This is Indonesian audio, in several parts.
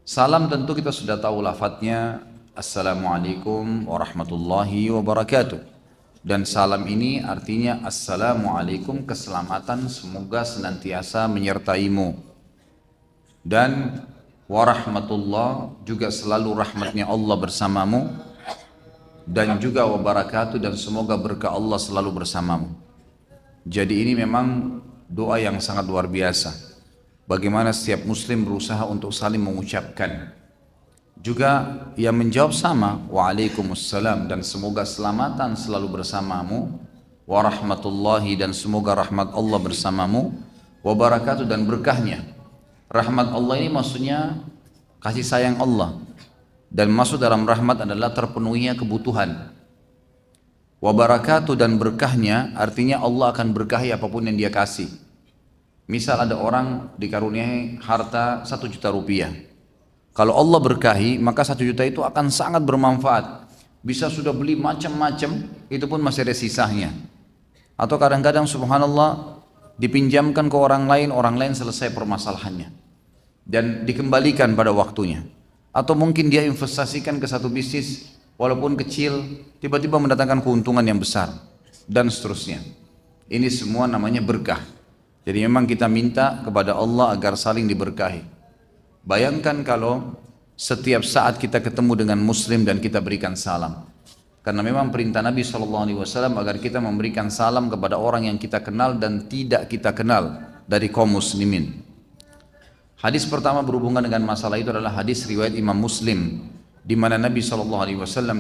Salam tentu kita sudah tahu lafadznya. Assalamualaikum warahmatullahi wabarakatuh. Dan salam ini artinya Assalamualaikum, keselamatan semoga senantiasa menyertaimu. Dan warahmatullah juga selalu rahmatnya Allah bersamamu. Dan juga wabarakatuh, dan semoga berkah Allah selalu bersamamu. Jadi ini memang doa yang sangat luar biasa. Bagaimana setiap muslim berusaha untuk saling mengucapkan. Juga yang menjawab sama, waalaikumsalam, dan semoga selamatan selalu bersamamu, warahmatullahi, dan semoga rahmat Allah bersamamu, wabarakatuh, dan berkahnya. Rahmat Allah ini maksudnya kasih sayang Allah, dan masuk dalam rahmat adalah terpenuhinya kebutuhan. Wabarakatuh dan berkahnya artinya Allah akan berkahi apapun yang dia kasih. Misal ada orang dikaruniai harta 1 juta rupiah. Kalau Allah berkahi, maka 1 juta itu akan sangat bermanfaat. Bisa sudah beli macam-macam, itu pun masih ada sisanya. Atau kadang-kadang subhanallah dipinjamkan ke orang lain selesai permasalahannya. Dan dikembalikan pada waktunya. Atau mungkin dia investasikan ke satu bisnis, walaupun kecil, tiba-tiba mendatangkan keuntungan yang besar. Dan seterusnya. Ini semua namanya berkah. Jadi memang kita minta kepada Allah agar saling diberkahi. Bayangkan kalau setiap saat kita ketemu dengan muslim dan kita berikan salam. Karena memang perintah Nabi SAW agar kita memberikan salam kepada orang yang kita kenal dan tidak kita kenal dari kaum muslimin. Hadis pertama berhubungan dengan masalah itu adalah hadis riwayat Imam Muslim, di mana Nabi SAW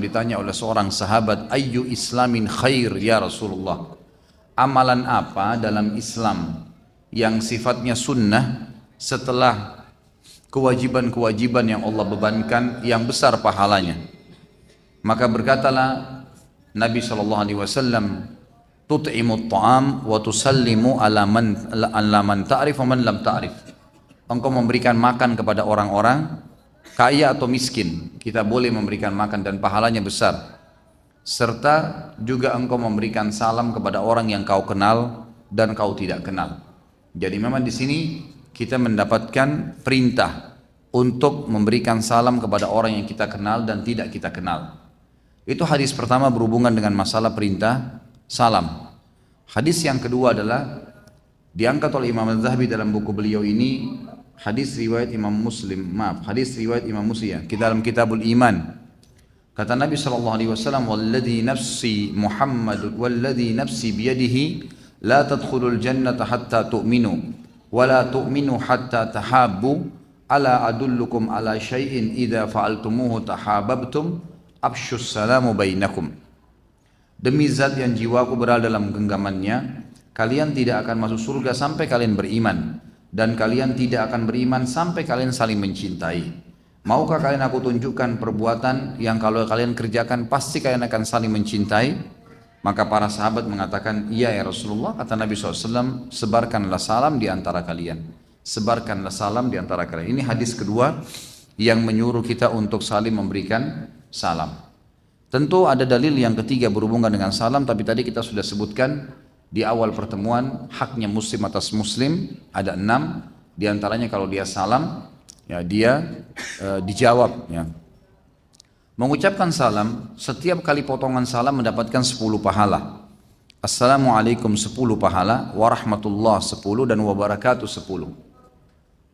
ditanya oleh seorang sahabat, ayyu islamin khair ya Rasulullah, amalan apa dalam Islam yang sifatnya sunnah setelah kewajiban-kewajiban yang Allah bebankan yang besar pahalanya. Maka berkatalah Nabi SAW, tut'imut ta'am wa tusallimu ala man ta'rif wa man lam ta'rif. Engkau memberikan makan kepada orang-orang kaya atau miskin, kita boleh memberikan makan dan pahalanya besar. Serta juga engkau memberikan salam kepada orang yang kau kenal dan kau tidak kenal. Jadi memang di sini kita mendapatkan perintah untuk memberikan salam kepada orang yang kita kenal dan tidak kita kenal. Itu hadis pertama berhubungan dengan masalah perintah salam. Hadis yang kedua adalah diangkat oleh Imam Az-Zahabi dalam buku beliau ini, hadis riwayat Imam Muslim, hadis riwayat Imam Muslim, kita dalam Kitabul Iman. Kata Nabi SAW, walladhi nafsi Muhammad, walladhi nafsi biyadihi, la tadkhulul jannata hatta tu'minu wa la tu'minu hatta tahabbu ala adullukum ala syai'in idza fa'altumuhu tahabbtum afshus salamu bainakum. Demi zat yang jiwaku berada dalam genggamannya, kalian tidak akan masuk surga sampai kalian beriman, dan kalian tidak akan beriman sampai kalian saling mencintai. Maukah kalian aku tunjukkan perbuatan yang kalau kalian kerjakan pasti kalian akan saling mencintai? Maka para sahabat mengatakan, iya ya Rasulullah. Kata Nabi SAW, sebarkanlah salam di antara kalian. Sebarkanlah salam di antara kalian. Ini hadis kedua yang menyuruh kita untuk saling memberikan salam. Tentu ada dalil yang ketiga berhubungan dengan salam, tapi tadi kita sudah sebutkan di awal pertemuan, haknya muslim atas muslim ada 6. Di antaranya kalau dia salam, ya dia dijawab, ya. Mengucapkan salam, setiap kali potongan salam mendapatkan 10 pahala. Assalamualaikum 10 pahala, warahmatullah 10, dan wabarakatuh 10.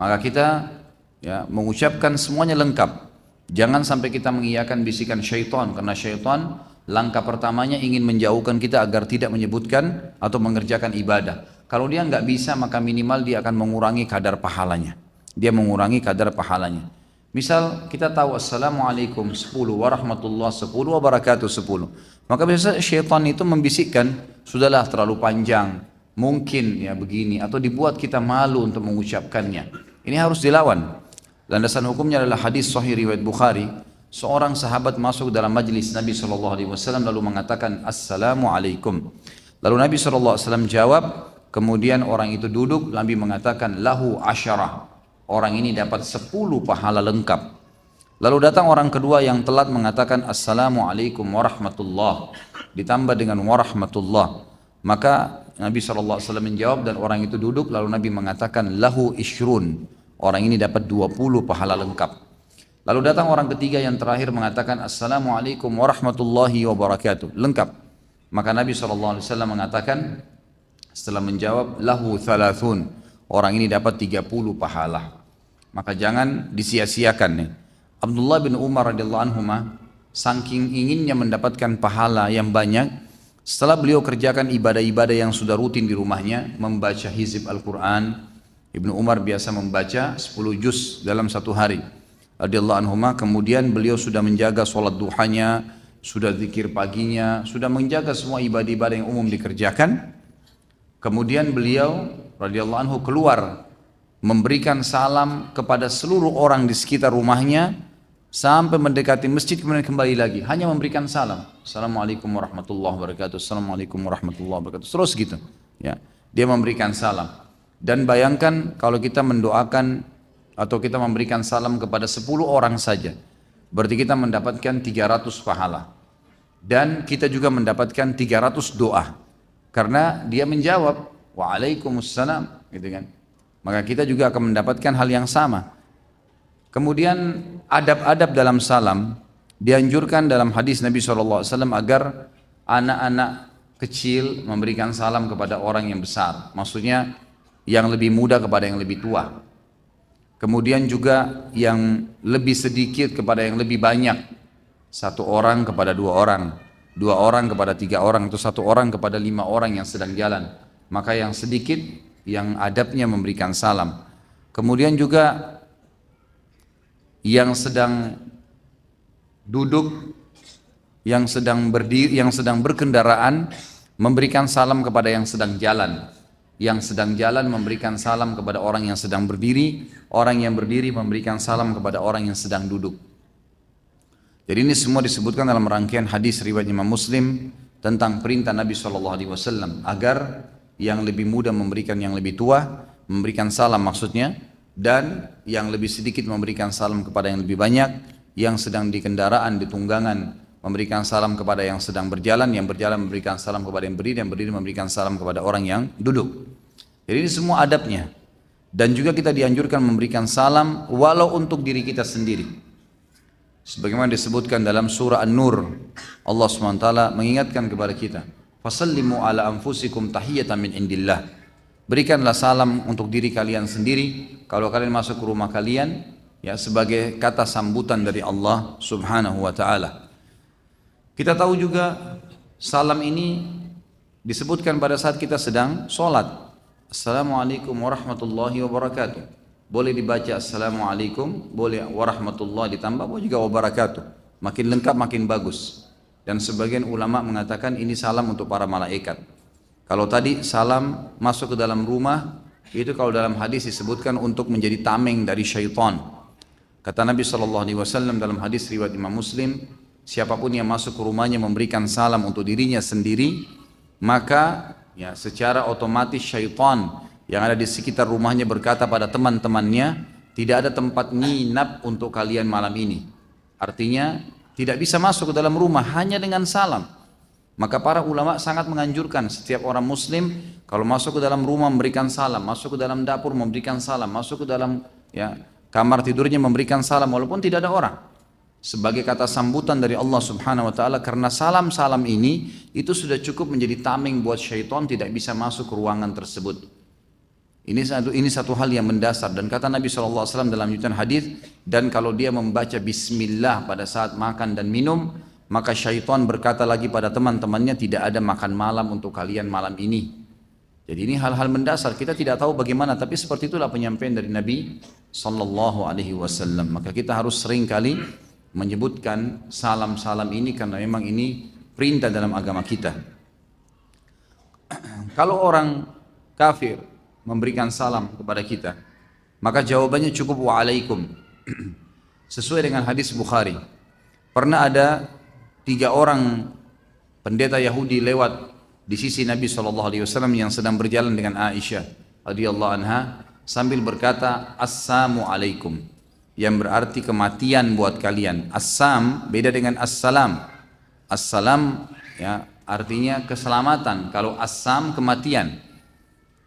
Maka kita ya mengucapkan semuanya lengkap. Jangan sampai kita mengiyakan bisikan syaitan, karena syaitan langkah pertamanya ingin menjauhkan kita agar tidak menyebutkan atau mengerjakan ibadah. Kalau dia nggak bisa, maka minimal dia akan mengurangi kadar pahalanya. Dia mengurangi kadar pahalanya. Misal kita tahu Assalamualaikum 10, warahmatullah 10, wabarakatuh 10. Maka biasa syaitan itu membisikkan, sudahlah terlalu panjang, mungkin ya begini, atau dibuat kita malu untuk mengucapkannya. Ini harus dilawan. Landasan hukumnya adalah hadis sahih riwayat Bukhari. Seorang sahabat masuk dalam majlis Nabi SAW lalu mengatakan Assalamualaikum. Lalu Nabi SAW jawab, kemudian orang itu duduk, Nabi mengatakan lahu asyarah. Orang ini dapat 10 pahala lengkap. Lalu datang orang kedua yang telat mengatakan Assalamualaikum warahmatullah, ditambah dengan warahmatullah. Maka Nabi SAW menjawab dan orang itu duduk, lalu Nabi mengatakan lahu ishrun. Orang ini dapat 20 pahala lengkap. Lalu datang orang ketiga yang terakhir mengatakan Assalamualaikum warahmatullahi wabarakatuh. Lengkap. Maka Nabi SAW mengatakan setelah menjawab lahu thalathun. Orang ini dapat 30 pahala. Maka jangan disia-siakan nih. Abdullah bin Umar radhiyallahu anhu saking inginnya mendapatkan pahala yang banyak, setelah beliau kerjakan ibadah-ibadah yang sudah rutin di rumahnya, membaca hizib Al-Quran. Ibnu Umar biasa membaca 10 juz dalam satu hari. Radhiyallahu anhu, kemudian beliau sudah menjaga sholat duhanya, sudah zikir paginya, sudah menjaga semua ibadah-ibadah yang umum dikerjakan. Kemudian beliau radhiyallahu anhu keluar memberikan salam kepada seluruh orang di sekitar rumahnya sampai mendekati masjid, kemudian kembali lagi hanya memberikan salam. Assalamualaikum warahmatullahi wabarakatuh. Assalamualaikum warahmatullahi wabarakatuh. Terus gitu. Ya, dia memberikan salam. Dan bayangkan kalau kita mendoakan atau kita memberikan salam kepada 10 orang saja, berarti kita mendapatkan 300 pahala. Dan kita juga mendapatkan 300 doa. Karena dia menjawab, Waalaikumsalam, gitu kan. Maka kita juga akan mendapatkan hal yang sama. Kemudian adab-adab dalam salam, dianjurkan dalam hadis Nabi SAW agar anak-anak kecil memberikan salam kepada orang yang besar. Maksudnya yang lebih muda kepada yang lebih tua. Kemudian juga yang lebih sedikit kepada yang lebih banyak. 1 orang kepada 2 orang, 2 orang kepada 3 orang, atau 1 orang kepada 5 orang yang sedang jalan. Maka yang sedikit, yang adabnya memberikan salam. Kemudian juga yang sedang duduk, yang sedang berdiri, yang sedang berkendaraan, memberikan salam kepada yang sedang jalan. Yang sedang jalan memberikan salam kepada orang yang sedang berdiri, orang yang berdiri memberikan salam kepada orang yang sedang duduk. Jadi ini semua disebutkan dalam rangkaian hadis riwayat Imam Muslim tentang perintah Nabi SAW agar yang lebih muda memberikan yang lebih tua, memberikan salam maksudnya, dan yang lebih sedikit memberikan salam kepada yang lebih banyak, yang sedang di kendaraan, di tunggangan memberikan salam kepada yang sedang berjalan, yang berjalan memberikan salam kepada yang berdiri, yang berdiri memberikan salam kepada orang yang duduk. Jadi ini semua adabnya. Dan juga kita dianjurkan memberikan salam walau untuk diri kita sendiri. Sebagaimana disebutkan dalam surah An-Nur, Allah SWT mengingatkan kepada kita, fasallimu ala anfusikum tahiyatan min indillah. Berikanlah salam untuk diri kalian sendiri kalau kalian masuk ke rumah kalian, ya, sebagai kata sambutan dari Allah Subhanahu wa taala. Kita tahu juga salam ini disebutkan pada saat kita sedang sholat. Assalamualaikum warahmatullahi wabarakatuh. Boleh dibaca Assalamualaikum, boleh warahmatullahi ditambah, boleh juga wabarakatuh. Makin lengkap makin bagus. Dan sebagian ulama mengatakan ini salam untuk para malaikat. Kalau tadi salam masuk ke dalam rumah, itu kalau dalam hadis disebutkan untuk menjadi tameng dari syaitan. Kata Nabi SAW dalam hadis riwayat Imam Muslim, siapapun yang masuk ke rumahnya memberikan salam untuk dirinya sendiri, maka ya secara otomatis syaitan yang ada di sekitar rumahnya berkata pada teman-temannya, tidak ada tempat nginap untuk kalian malam ini. Artinya tidak bisa masuk ke dalam rumah hanya dengan salam. Maka para ulama sangat menganjurkan setiap orang muslim kalau masuk ke dalam rumah memberikan salam, masuk ke dalam dapur memberikan salam, masuk ke dalam kamar tidurnya memberikan salam walaupun tidak ada orang. Sebagai kata sambutan dari Allah Subhanahu wa taala, karena salam-salam ini itu sudah cukup menjadi tameng buat syaitan tidak bisa masuk ke ruangan tersebut. Ini satu hal yang mendasar, dan kata Nabi SAW dalam lanjutan hadis, dan kalau dia membaca bismillah pada saat makan dan minum, maka syaitan berkata lagi pada teman-temannya, tidak ada makan malam untuk kalian malam ini. Jadi ini hal-hal mendasar, kita tidak tahu bagaimana, tapi seperti itulah penyampaian dari Nabi SAW. Maka kita harus sering kali menyebutkan salam-salam ini karena memang ini perintah dalam agama kita. Kalau orang kafir memberikan salam kepada kita, maka jawabannya cukup waalaikum. Sesuai dengan hadis Bukhari. Pernah ada 3 orang pendeta Yahudi lewat di sisi Nabi SAW yang sedang berjalan dengan Aisyah radhiyallahu anha sambil berkata assalamu alaikum, yang berarti kematian buat kalian. Assam beda dengan assalam. Assalam ya artinya keselamatan, kalau assam kematian.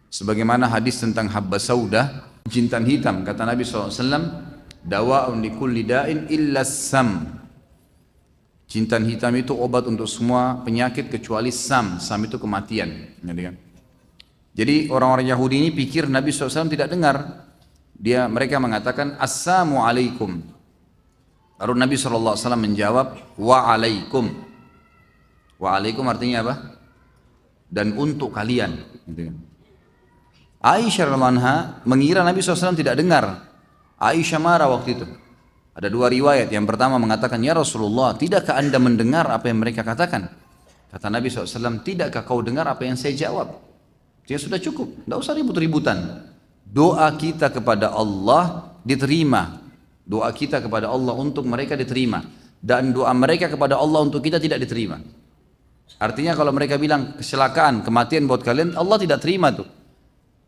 Sebagaimana hadis tentang habba saudah, jintan hitam, kata Nabi SAW, Dawa'un likulli da'in illa sam. Jintan hitam itu obat untuk semua penyakit kecuali sam. Sam itu kematian. Jadi orang-orang Yahudi ini pikir Nabi SAW tidak dengar. Mereka mengatakan Assalamu alaikum. Lalu Nabi SAW menjawab Wa'alaikum. Wa'alaikum artinya apa? Dan untuk kalian. Aisyah radhiyallahu anha mengira Nabi SAW tidak dengar. Aisyah marah waktu itu. Ada dua riwayat. Yang pertama mengatakan, ya Rasulullah, tidakkah anda mendengar apa yang mereka katakan? Kata Nabi SAW, tidakkah kau dengar apa yang saya jawab? Ya sudah cukup, tidak usah ribut-ributan. Doa kita kepada Allah diterima. Doa kita kepada Allah untuk mereka diterima. Dan doa mereka kepada Allah untuk kita tidak diterima. Artinya kalau mereka bilang kecelakaan, kematian buat kalian, Allah tidak terima tuh.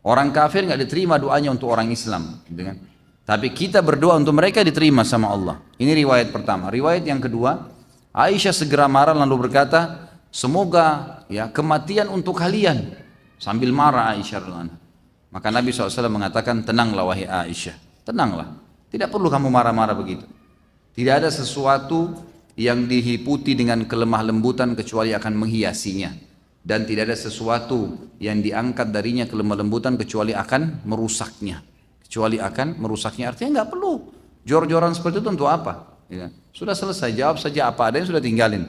Orang kafir nggak diterima doanya untuk orang Islam, gitu kan? Tapi kita berdoa untuk mereka diterima sama Allah. Ini riwayat pertama. Riwayat yang kedua, Aisyah segera marah lalu berkata, semoga ya kematian untuk kalian. Sambil marah Aisyah radhiyallahu anha. Maka Nabi SAW mengatakan, tenanglah wahai Aisyah, tenanglah. Tidak perlu kamu marah-marah begitu. Tidak ada sesuatu yang dihiputi dengan kelemah lembutan kecuali akan menghiasinya. Dan tidak ada sesuatu yang diangkat darinya kelemah lembutan kecuali akan merusaknya. Artinya nggak perlu jor-joran seperti itu untuk apa? Ya. Sudah selesai, jawab saja apa adanya, sudah tinggalin.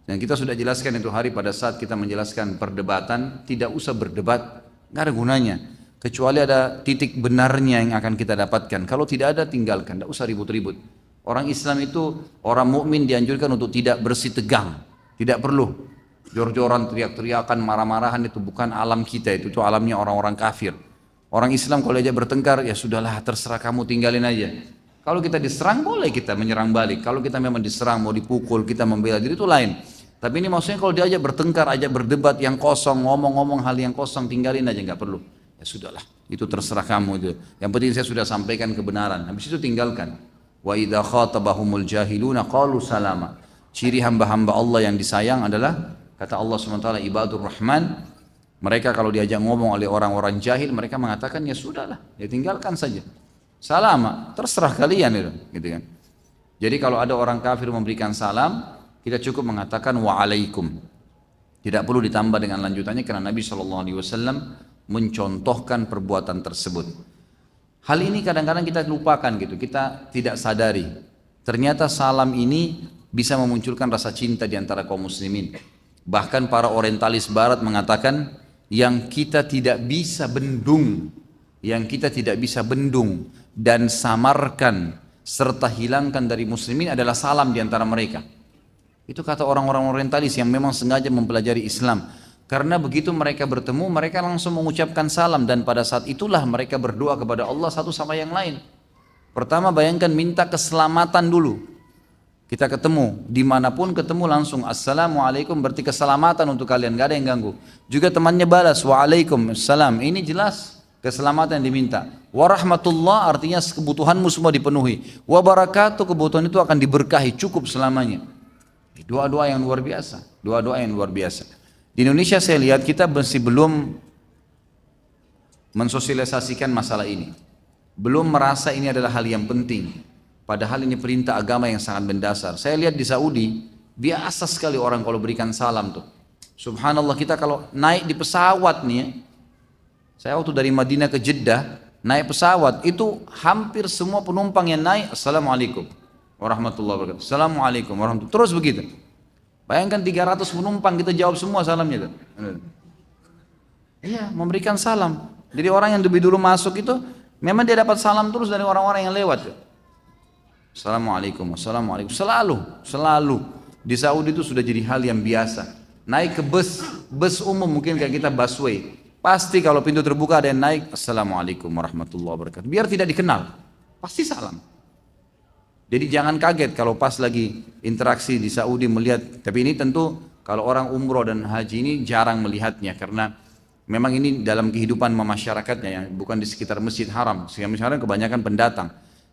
Dan kita sudah jelaskan itu hari pada saat kita menjelaskan perdebatan, tidak usah berdebat, nggak ada gunanya. Kecuali ada titik benarnya yang akan kita dapatkan. Kalau tidak ada, tinggalkan, tidak usah ribut-ribut. Orang Islam itu, orang mukmin dianjurkan untuk tidak bersih tegang, tidak perlu jor-joran, teriak-teriakan, marah-marahan, itu bukan alam kita, itu alamnya orang-orang kafir. Orang Islam kalau aja bertengkar, ya sudahlah terserah kamu, tinggalin aja. Kalau kita diserang boleh kita menyerang balik. Kalau kita memang diserang, mau dipukul, kita membela diri itu lain. Tapi ini maksudnya kalau diajak bertengkar, ajak berdebat yang kosong, ngomong-ngomong hal yang kosong, tinggalin aja, nggak perlu. Ya sudahlah, itu terserah kamu itu. Yang penting saya sudah sampaikan kebenaran. Habis itu tinggalkan. Wa idza khatabahumul jahiluna qalu salama. Ciri hamba-hamba Allah yang disayang adalah kata Allah SWT, ibadur rahman. Mereka kalau diajak ngomong oleh orang-orang jahil, mereka mengatakan ya sudahlah, ya tinggalkan saja. Salama, terserah kalian itu, gitu kan. Jadi kalau ada orang kafir memberikan salam, kita cukup mengatakan wa'alaikum. Tidak perlu ditambah dengan lanjutannya karena Nabi SAW mencontohkan perbuatan tersebut. Hal ini kadang-kadang kita lupakan gitu, kita tidak sadari. Ternyata salam ini bisa memunculkan rasa cinta di antara kaum muslimin. Bahkan para orientalis barat mengatakan yang kita tidak bisa bendung, dan samarkan serta hilangkan dari muslimin adalah salam di antara mereka. Itu kata orang-orang orientalis yang memang sengaja mempelajari Islam. Karena begitu mereka bertemu, mereka langsung mengucapkan salam dan pada saat itulah mereka berdoa kepada Allah satu sama yang lain. Pertama bayangkan minta keselamatan dulu. Kita ketemu, dimanapun ketemu langsung Assalamualaikum, berarti keselamatan untuk kalian, gak ada yang ganggu. Juga temannya balas Waalaikumsalam, ini jelas keselamatan yang diminta. Warahmatullah artinya kebutuhanmu semua dipenuhi. Wabarakatuh, kebutuhan itu akan diberkahi cukup selamanya. Doa-doa yang luar biasa, Di Indonesia saya lihat kita masih belum mensosialisasikan masalah ini. Belum merasa ini adalah hal yang penting. Padahal ini perintah agama yang sangat mendasar. Saya lihat di Saudi, biasa sekali orang kalau berikan salam tuh. Subhanallah, kita kalau naik di pesawat nih, saya waktu dari Madinah ke Jeddah, naik pesawat, itu hampir semua penumpang yang naik, Assalamualaikum warahmatullahi wabarakatuh. Assalamualaikum warahmatullahi wabarakatuh. Terus begitu. Bayangkan 300 penumpang, kita jawab semua salamnya tuh. Iya, memberikan salam. Jadi orang yang lebih dulu masuk itu, memang dia dapat salam terus dari orang-orang yang lewat tuh. Assalamualaikum, assalamualaikum, selalu. Di Saudi itu sudah jadi hal yang biasa. Naik ke bus umum mungkin kayak kita busway, pasti kalau pintu terbuka ada yang naik, Assalamualaikum warahmatullahi wabarakatuh. Biar tidak dikenal, pasti salam. Jadi jangan kaget kalau pas lagi interaksi di Saudi melihat, tapi ini tentu kalau orang umroh dan haji ini jarang melihatnya karena memang ini dalam kehidupan masyarakatnya yang bukan di sekitar Masjid Haram. Sekitar Masjid Haram kebanyakan pendatang.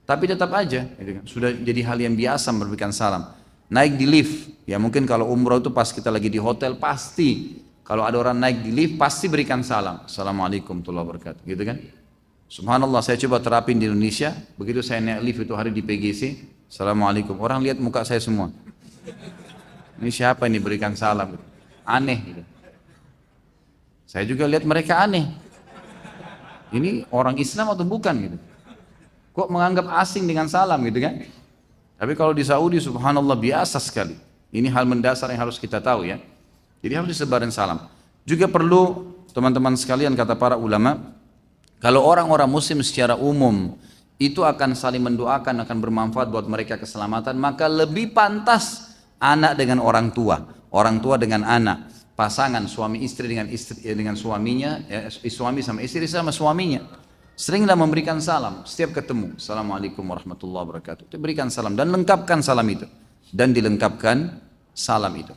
Tapi tetap aja, sudah jadi hal yang biasa memberikan salam. Naik di lift, ya mungkin kalau umroh itu pas kita lagi di hotel, pasti kalau ada orang naik di lift, pasti berikan salam. Assalamualaikum warahmatullahi wabarakatuh, gitu kan? Subhanallah, saya coba terapin di Indonesia. Begitu saya naik lift itu hari di PGC, Assalamualaikum. Orang lihat muka saya semua. Ini siapa ini berikan salam? Aneh gitu. Saya juga lihat mereka aneh. Ini orang Islam atau bukan gitu? Kok menganggap asing dengan salam gitu kan? Tapi kalau di Saudi subhanallah biasa sekali. Ini hal mendasar yang harus kita tahu ya. Jadi harus disebarin salam. Juga perlu teman-teman sekalian kata para ulama, kalau orang-orang muslim secara umum itu akan saling mendoakan, akan bermanfaat buat mereka keselamatan, maka lebih pantas anak dengan orang tua dengan anak, pasangan suami istri dengan suaminya, suami sama istri sama suaminya. Seringlah memberikan salam setiap ketemu. Assalamualaikum warahmatullahi wabarakatuh. Berikan salam dan lengkapkan salam itu. Dan dilengkapkan salam itu.